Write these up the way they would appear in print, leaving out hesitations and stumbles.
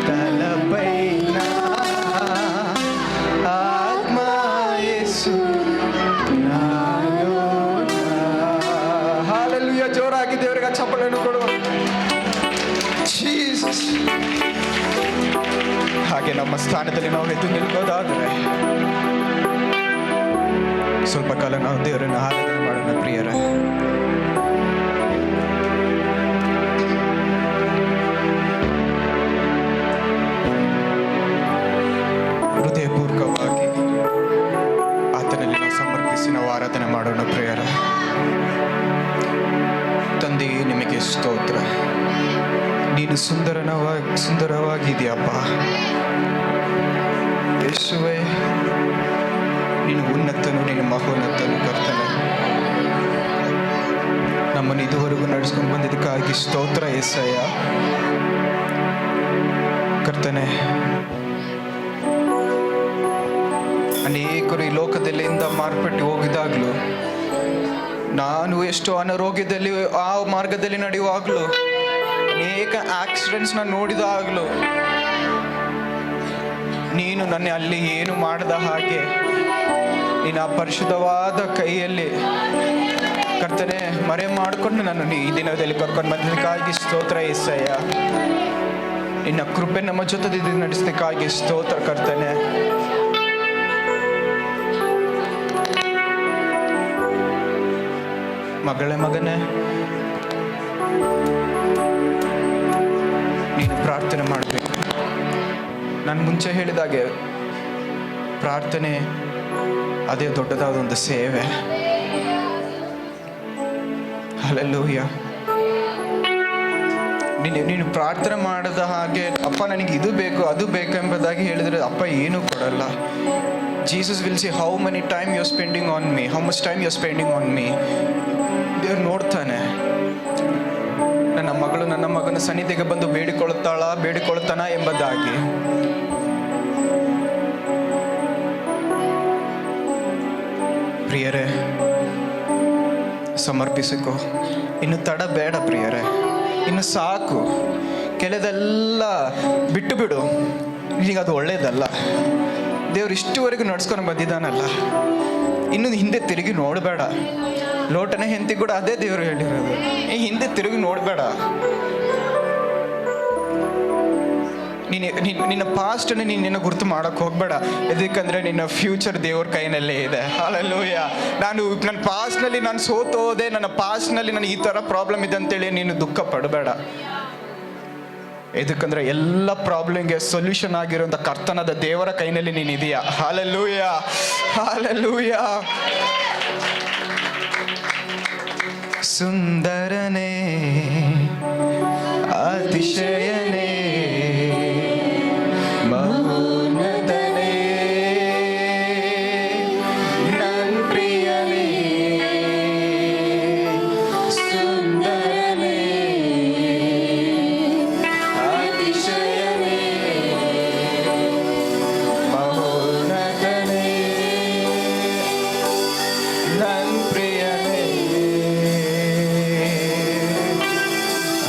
తలపైన ఆత్మ యేసు నాలోన. హల్లెలూಯಾ. ಜೋರಾಗಿ ದೇವರಿಗೆ ಚಪ್ಪಲನ್ನು ಕೊಡುವ. ಜೀಸಸ್. ಹಾಗೆ ನಮ್ಮ ಸ್ಥಾನದಲ್ಲಿ ನಾವು ಎದ್ದು ನಿಲ್ಬೋದಾದರೆ ಸ್ವಲ್ಪ ಕಾಲ ನಾವು ದೇವರನ್ನು ಆರಾಧನೆ ಮಾಡೋಣ ಪ್ರಿಯರೇ. ಹೃದಯಪೂರ್ವಕವಾಗಿ ಆತನಲ್ಲಿ ನಾವು ಸಮರ್ಪಿಸಿ ನಾವು ಆರಾಧನೆ ಮಾಡೋಣ ಪ್ರಿಯರೇ. ತಂದೆ, ನಿಮಗೆ ಸ್ತೋತ್ರ. ನೀನು ಸುಂದರವಾಗಿದೆಯಪ್ಪ ಯೇಸುವೇ. ನೀನು ಉನ್ನತನು, ನೀನು ಮಹೋನ್ನತನು ಕರ್ತನೆ. ನಮ್ಮನ್ನು ಇದುವರೆಗೂ ನಡೆಸ್ಕೊಂಡು ಬಂದಿದ್ದಕ್ಕಾಗಿ ಸ್ತೋತ್ರ ಯೇಸಯ್ಯ ಕರ್ತನೆ. ಅನೇಕರು ಈ ಲೋಕದಲ್ಲಿಂದ ಮಾರ್ಪಟ್ಟು ಹೋಗಿದಾಗಲೂ, ನಾನು ಎಷ್ಟೋ ಅನಾರೋಗ್ಯದಲ್ಲಿ ಆ ಮಾರ್ಗದಲ್ಲಿ ನಡೆಯುವಾಗಲೂ, ಅನೇಕ ಆಕ್ಸಿಡೆಂಟ್ಸ್ನ ನೋಡಿದಾಗಲೂ ನೀನು ನನ್ನ ಅಲ್ಲಿ ಏನು ಮಾಡದ ಹಾಗೆ ನೀನು ಆ ಪರಿಶುದ್ಧವಾದ ಕೈಯಲ್ಲಿ ಕರ್ತನೆ ಮರೆ ಮಾಡಿಕೊಂಡು ನಾನು ಈ ದಿನದಲ್ಲಿ ಕರ್ಕೊಂಡು ಬಂದದಕ್ಕಾಗಿ ಸ್ತೋತ್ರ ಯೇಸಯ್ಯ. ನಿನ್ನ ಕೃಪೆ ನಮ್ಮ ಜೊತೆ ನಡೆಸೋದಕ್ಕಾಗಿ ಸ್ತೋತ್ರ ಕರ್ತನೆ. ಮಗನೇ, ನೀನು ಪ್ರಾರ್ಥನೆ ಮಾಡಬೇಕು. ನಾನು ಮುಂಚೆ ಹೇಳಿದಾಗೆ ಪ್ರಾರ್ಥನೆ ಅದೇ ದೊಡ್ಡದಾದ ಒಂದು ಸೇವೆ. ಹಲ್ಲೆಲೂಯಾ. ನೀನು ಪ್ರಾರ್ಥನೆ ಮಾಡದ ಹಾಗೆ ಅಪ್ಪ ನನಗೆ ಇದು ಬೇಕು ಅದು ಬೇಕು ಎಂಬುದಾಗಿ ಹೇಳಿದರೆ ಅಪ್ಪ ಏನೂ ಕೊಡಲ್ಲ. Jesus will see how many time you are spending on me, how much time you are spending on me. ದೇವ್ರು ನೋಡ್ತಾನೆ. ನನ್ನ ಮಗಳು ನನ್ನ ಮಗನ ಸನ್ನಿಧಿಗೆ ಬಂದು ಬೇಡಿಕೊಳ್ಳುತ್ತಾನ ಎಂಬುದಾಗಿ. ಪ್ರಿಯರೇ, ಸಮರ್ಪಿಸಿಕೋ. ಇನ್ನು ತಡ ಬೇಡ ಪ್ರಿಯರೇ, ಇನ್ನು ಸಾಕು. ಕೆಲದೆಲ್ಲ ಬಿಟ್ಟು ಬಿಡು. ಈಗ ಅದು ಒಳ್ಳೇದಲ್ಲ. ದೇವ್ರು ಇಷ್ಟುವರೆಗೂ ನಡ್ಸ್ಕೊಂಡು ಬಂದಿದ್ದಾನಲ್ಲ, ಇನ್ನು ಹಿಂದೆ ತಿರುಗಿ ನೋಡಬೇಡ. ಲೋಟನ ಹೆಂಡತಿ ಕೂಡ ಅದೇ ದೇವರು ಹೇಳಿರೋದು, ಈ ಹಿಂದೆ ತಿರುಗಿ ನೋಡಬೇಡ. ನಿನ್ನ ಪಾಸ್ಟನ್ನು ನಿನ್ನ ಗುರುತು ಮಾಡೋಕ್ಕೆ ಹೋಗ್ಬೇಡ. ಎದಕ್ಕಂದ್ರೆ ನಿನ್ನ ಫ್ಯೂಚರ್ ದೇವ್ರ ಕೈನಲ್ಲೇ ಇದೆ. ಹಲ್ಲೆಲೂಯಾ. ನನ್ನ ಪಾಸ್ಟ್ನಲ್ಲಿ ನಾನು ಸೋತೋದೆ, ನನ್ನ ಪಾಸ್ಟ್ನಲ್ಲಿ ನನಗೆ ಈ ಥರ ಪ್ರಾಬ್ಲಮ್ ಇದೆ ಅಂತೇಳಿ ನೀನು ದುಃಖ ಪಡಬೇಡ. ಎದಕ್ಕಂದ್ರೆ ಎಲ್ಲ ಪ್ರಾಬ್ಲಮ್ಗೆ ಸೊಲ್ಯೂಷನ್ ಆಗಿರೋಂಥ ಕರ್ತನಾದ ದೇವರ ಕೈನಲ್ಲಿ ನೀನು ಇದೆಯಾ. Hallelujah, hallelujah. ಸುಂದರನೇ, ಅತಿಶಯನೇ, ಮಹೋನ್ನತನೇ, ನನ್ ಪ್ರಿಯನೇ, ಸುಂದರನೇ, ಅತಿಶಯನೇ, ಮಹೋನ್ನತನೇ, ನನ್ ಪ್ರಿಯನೇ.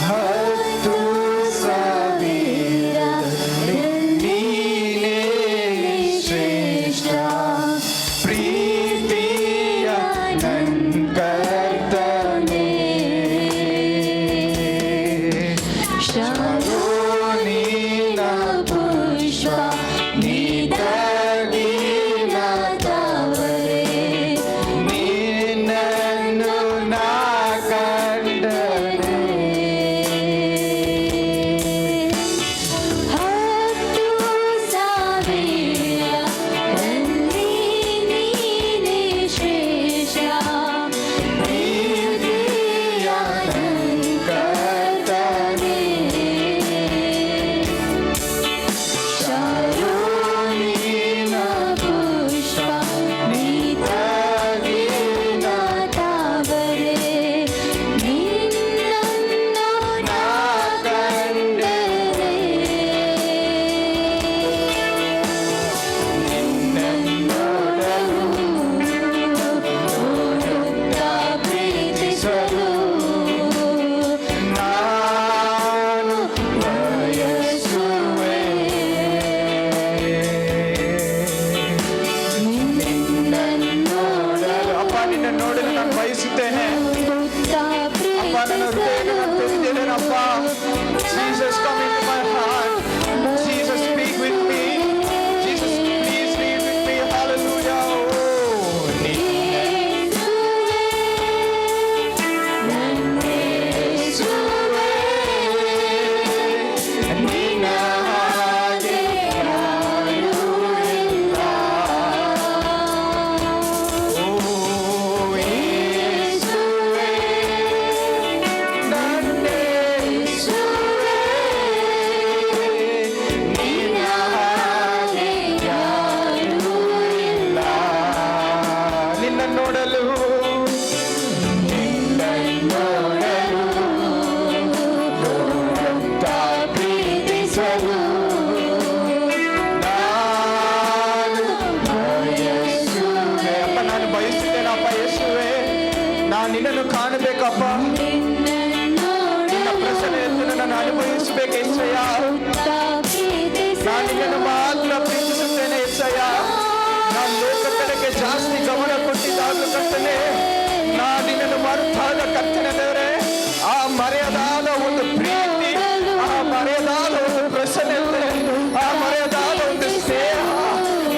ಹತ್ತು Jesus, come into my heart. Jesus, speak with me. Jesus, please lead with me. Hallelujah. Oh, ನಿನ್ನನ್ನು ಕಾಣಬೇಕಪ್ಪ, ನಿನ್ನ ಪ್ರಸನ್ನತೆಯನ್ನು ನಾನು ಅನುಭವಿಸಬೇಕು ಏಸಯ್ಯ. ನಾನು ನಿನ್ನನ್ನು ಮಾತ್ರ ಪ್ರೀತಿಸುತ್ತೇನೆ ಏಸಯ್ಯ. ನಾನು ಲೋಕ ಕಡೆಗೆ ಜಾಸ್ತಿ ಗಮನ ಕೊಟ್ಟಿದ್ದಾಗಲೂ ಕರ್ತನೆ, ನಾನು ನಿನ್ನನ್ನು ಮರೆತಾಗ ಕರ್ತನೆ ದೇವರೇ, ಆ ಮರೆಯದಾದ ಒಂದು ಪ್ರೀತಿ, ಆ ಮರೆಯದಾದ ಒಂದು ಪ್ರಸನ್ನತೆ, ಆ ಮರೆಯದಾದ ಒಂದು ಸ್ನೇಹ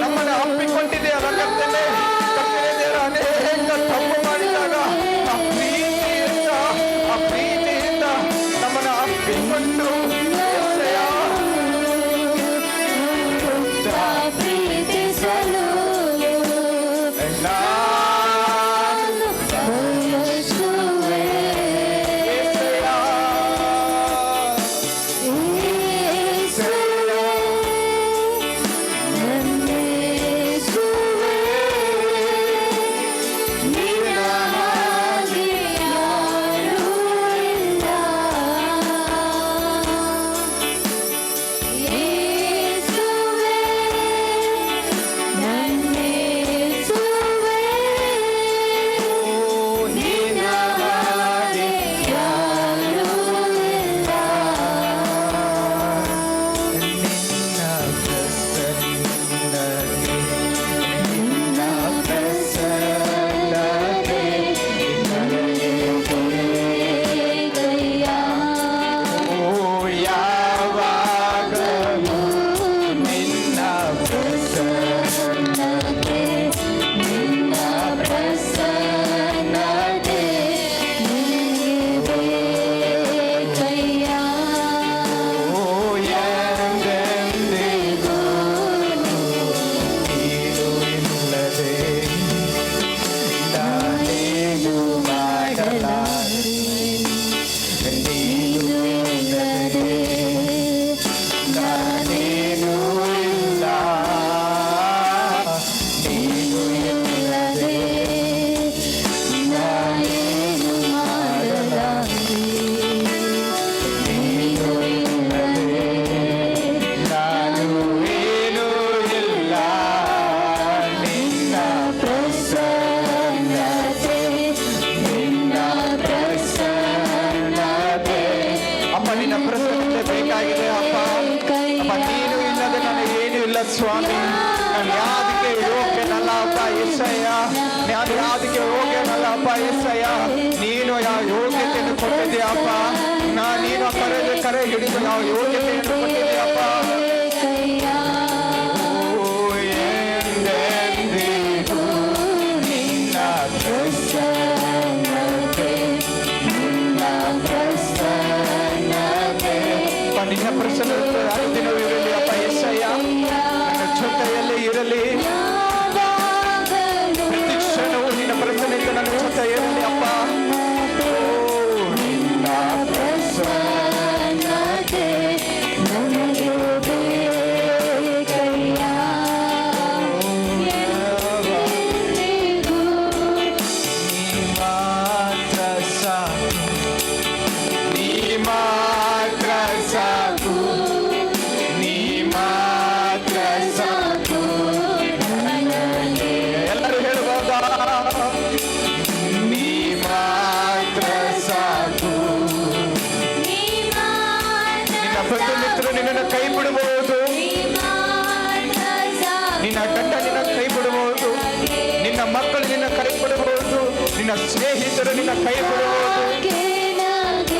ನಮ್ಮನ್ನು ಹಮ್ಮಿಕೊಂಡಿದೆಯಲ್ಲ ಕರ್ತನೆ. ಕರ್ತನೆ ದೇವರ ಅನೇಕ ತಪ್ಪು ಮಾಡಿದಾಗ ಆ ಪ್ರೀತಿಯಿಂದ ನಮ್ಮನ್ನು ಹಮ್ಮಿಕೊಂಡು ಸ್ವಾಮಿ. ನಾನು ಯಾವ್ದಕ್ಕೆ ಯೋಗ್ಯನಲ್ಲ ಅಪ್ಪ ಏಸಯ್ಯ, ನಾನು ಯಾವ್ದಕ್ಕೆ ಯೋಗ್ಯನಲ್ಲ ಅಪ್ಪ ಏಸಯ್ಯ. ನೀನು ಯಾವ ಯೋಗ್ಯತೆಯನ್ನು ಕೊಟ್ಟಿದ್ದೀಯಪ್ಪ, ನೀನು ಕರೆ ಹಿಡಿದು ಯಾವ ಯೋಗ್ಯತೆಯನ್ನು ಕೊಟ್ಟಿದ್ದೀಯಪ್ಪ. ನಿನ್ನ ಪ್ರಸನ್ನತೆ ಅನುದಿನವೂ ಇರಲಿ ಅಪ್ಪ ಏಸಯ್ಯ, ನನ್ನ ಜೊತೆಯಲ್ಲೇ ಇರಲಿ. ಪ್ರತಿ ಕ್ಷಣವೂ ನಿನ್ನ ಪ್ರಸನ್ನತೆ ನನ್ನ ಜೊತೆ ಇರಲಿ ಅಪ್ಪ. ನಿನ್ನ ಪ್ರಸನ್ನತೆ ನನಗೆ ಬೇಕಯ್ಯ. ನೀ ಮಾತ್ರ ಸಾಕು, ನೀ ಮಾತ್ರ ಸಾಕು, ನೀ ಮಾತ್ರ ಸಾಕು ನನಗೆ. ಎಲ್ಲರೂ ಹೇಳಬಹುದಾ? ನೀ ಮಾತ್ರ ಸಾಕು. ನಿನ್ನ ಬಂಧು ಮಿತ್ರರು ನಿನ್ನನ್ನು ಕೈ ಬಿಡಬಹುದು, ನಿನ್ನ ಗಂಡ ನಿನ್ನ ಕೈ ಬಿಡಬಹುದು, ನಿನ್ನ ಮಕ್ಕಳು ನಿನ್ನ ಕೈ ಬಿಡಬಹುದು, ನಿನ್ನ ಸ್ನೇಹಿತರು ನಿನ್ನ ಕೈ ಬಿಡಬಹುದು.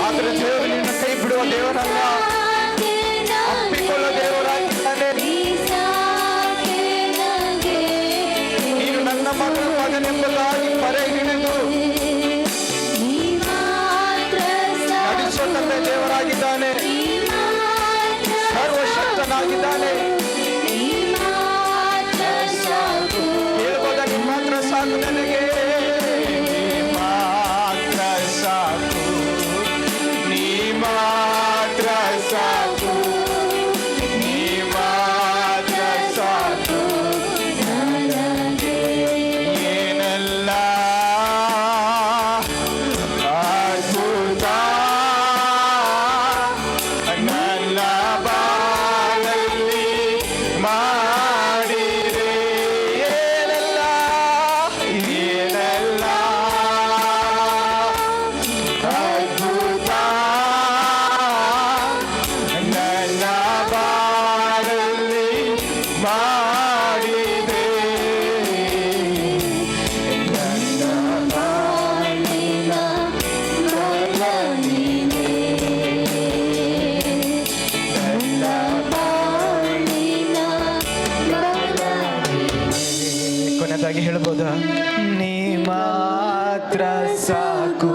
ಆದರೆ ದೇವರು ನಿನ್ನ ಕೈ ಬಿಡುವ ದೇವರಲ್ಲ, ಅಪ್ಪಿಕೊಳ್ಳೋ ದೇವರಾಗಿದ್ದಾನೆ. ನೀನು ನನ್ನ ಮಗನೆಂಬುದಾಗಿ ಪರಿಗಣಿದು ನಡೆಸೋ ತಂದೆ ದೇವರಾಗಿದ್ದಾನೆ, ಸರ್ವಶಕ್ತನಾಗಿದ್ದಾನೆ. ಹೇಳ್ಬೋದ ನೀ ಮಾತ್ರ ಸಾಕು ನನಗೆ, ನೀ ಮಾತ್ರ ಸಾಕು, ನೀ ಮಾತ್ರ ಸಾಕು, ನೀ ಮಾತ್ರ ಸಾಕು ನನಗೆ. ಏನೆಲ್ಲ ಅದ್ಭುತ ನನ್ನ ಬಾಳಲ್ಲಿ ಮಾಡಿದೆ, ಏನೆಲ್ಲ ಏನೆಲ್ಲ ಅದ್ಭುತ ನನ್ನ ಬಾಳಲ್ಲಿ ಮಾಡಿದೆ. ನನ್ನ ಬಾಳಿನ ಬಲ ನೀನೇ, ನನ್ನ ಬಾಳಿನ ಬಲ ನೀನೇ. ಕೊನೆಯದಾಗಿ ಹೇಳ್ಬೋದಾ? ನೀ ಮಾತ್ರ ಸಾಕು,